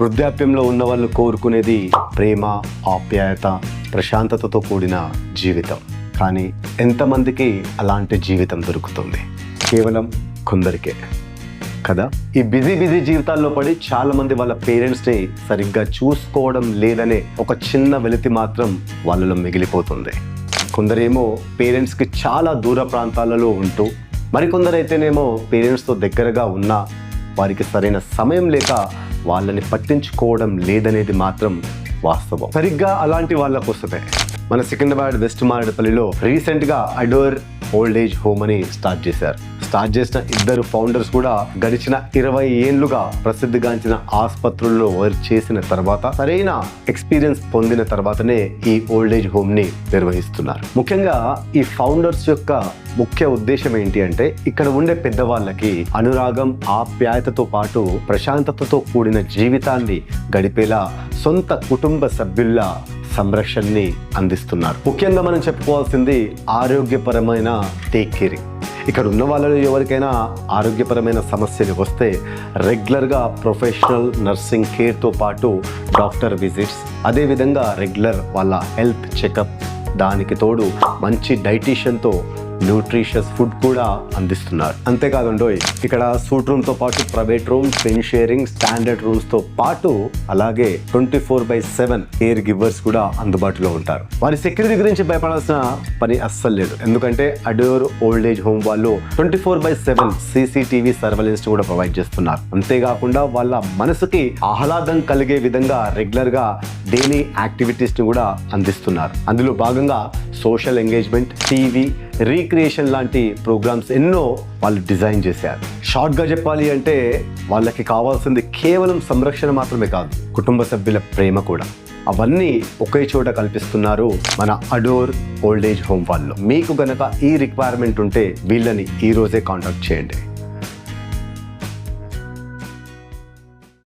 వృద్ధాప్యంలో ఉన్న వాళ్ళు కోరుకునేది ప్రేమ, ఆప్యాయత, ప్రశాంతతతో కూడిన జీవితం. కానీ ఎంతమందికి అలాంటి జీవితం దొరుకుతుంది? కేవలం కొందరికే కదా. ఈ బిజీ జీవితాల్లో పడి చాలా మంది వాళ్ళ పేరెంట్స్ని సరిగ్గా చూసుకోవడం లేదనే ఒక చిన్న వెలితి మాత్రం వాళ్ళలో మిగిలిపోతుంది. కొందరేమో పేరెంట్స్కి చాలా దూర ప్రాంతాలలో ఉంటూ, మరికొందరైతేనేమో పేరెంట్స్తో దగ్గరగా ఉన్నా వారికి సరైన సమయం లేక వాళ్ళని పట్టించుకోవడం లేదనేది మాత్రం వాస్తవం. సరిగ్గా అలాంటి వాళ్ళ కోసమే మన సికింద్రాబాద్ వెస్ట్ మారేడుపల్లిలో రీసెంట్గా అడోర్ ఓల్డ్ ఏజ్ హోమ్ అని స్టార్ట్ చేశారు. స్టార్ట్ చేసిన ఇద్దరు ఫౌండర్స్ కూడా గడిచిన 20 ఏళ్లుగా ప్రసిద్ధిగాంచిన ఆసుపత్రుల్లో వర్క్ చేసిన తర్వాత సరైన ఎక్స్పీరియన్స్ పొందిన తర్వాతనే ఈ ఓల్డ్ ఏజ్ హోమ్ ని నిర్వహిస్తున్నారు. ముఖ్యంగా ఈ ఫౌండర్స్ యొక్క ముఖ్య ఉద్దేశం ఏంటి అంటే, ఇక్కడ ఉండే పెద్దవాళ్ళకి అనురాగం, ఆప్యాయతతో పాటు ప్రశాంతతతో కూడిన జీవితాన్ని గడిపేలా సొంత కుటుంబ సభ్యుల సంరక్షణని అందిస్తున్నారు. ముఖ్యంగా మనం చెప్పుకోవాల్సింది ఆరోగ్యపరమైన టేక్ కేరింగ్. ఇక్కడ ఉన్న వాళ్ళలో ఎవరికైనా ఆరోగ్యపరమైన సమస్యలు వస్తే రెగ్యులర్గా ప్రొఫెషనల్ నర్సింగ్ కేర్తో పాటు డాక్టర్ విజిట్స్, అదేవిధంగా రెగ్యులర్ వాళ్ళ హెల్త్ చెకప్, దానికి తోడు మంచి డైటీషియన్తో న్యూట్రిషియస్ ఫుడ్ కూడా అందిస్తున్నారు. అంతేకాదండో ఇక్కడ సూట్ రూమ్తో పాటు ప్రైవేట్ రూమ్, పెన్ షేరింగ్, స్టాండర్డ్ రూమ్స్తో పాటు అలాగే 24/7 కేర్ గివర్స్ కూడా అందుబాటులో ఉంటారు. వారి సెక్యూరిటీ గురించి భయపడాల్సిన పని అస్సలు లేదు. ఎందుకంటే అడోర్ ఓల్డ్ ఏజ్ హోమ్ వాళ్ళు 24/7 CCTV సర్వేలెన్స్ కూడా ప్రొవైడ్ చేస్తున్నారు. అంతేకాకుండా వాళ్ళ మనసుకి ఆహ్లాదం కలిగే విధంగా రెగ్యులర్గా డైలీ యాక్టివిటీస్ ని కూడా అందిస్తున్నారు. అందులో భాగంగా సోషల్ ఎంగేజ్మెంట్, టీవీ, రీక్రియేషన్ లాంటి ప్రోగ్రామ్స్ ఎన్నో వాళ్ళు డిజైన్ చేశారు. షార్ట్గా చెప్పాలి అంటే వాళ్ళకి కావాల్సింది కేవలం సంరక్షణ మాత్రమే కాదు, కుటుంబ సభ్యుల ప్రేమ కూడా. అవన్నీ ఒకే చోట కల్పిస్తున్నారు మన అడోర్ ఓల్డ్ ఏజ్ హోమ్ వాళ్ళు. మీకు గనక ఈ రిక్వైర్మెంట్ ఉంటే వీళ్ళని ఈ రోజే కాంటాక్ట్ చేయండి.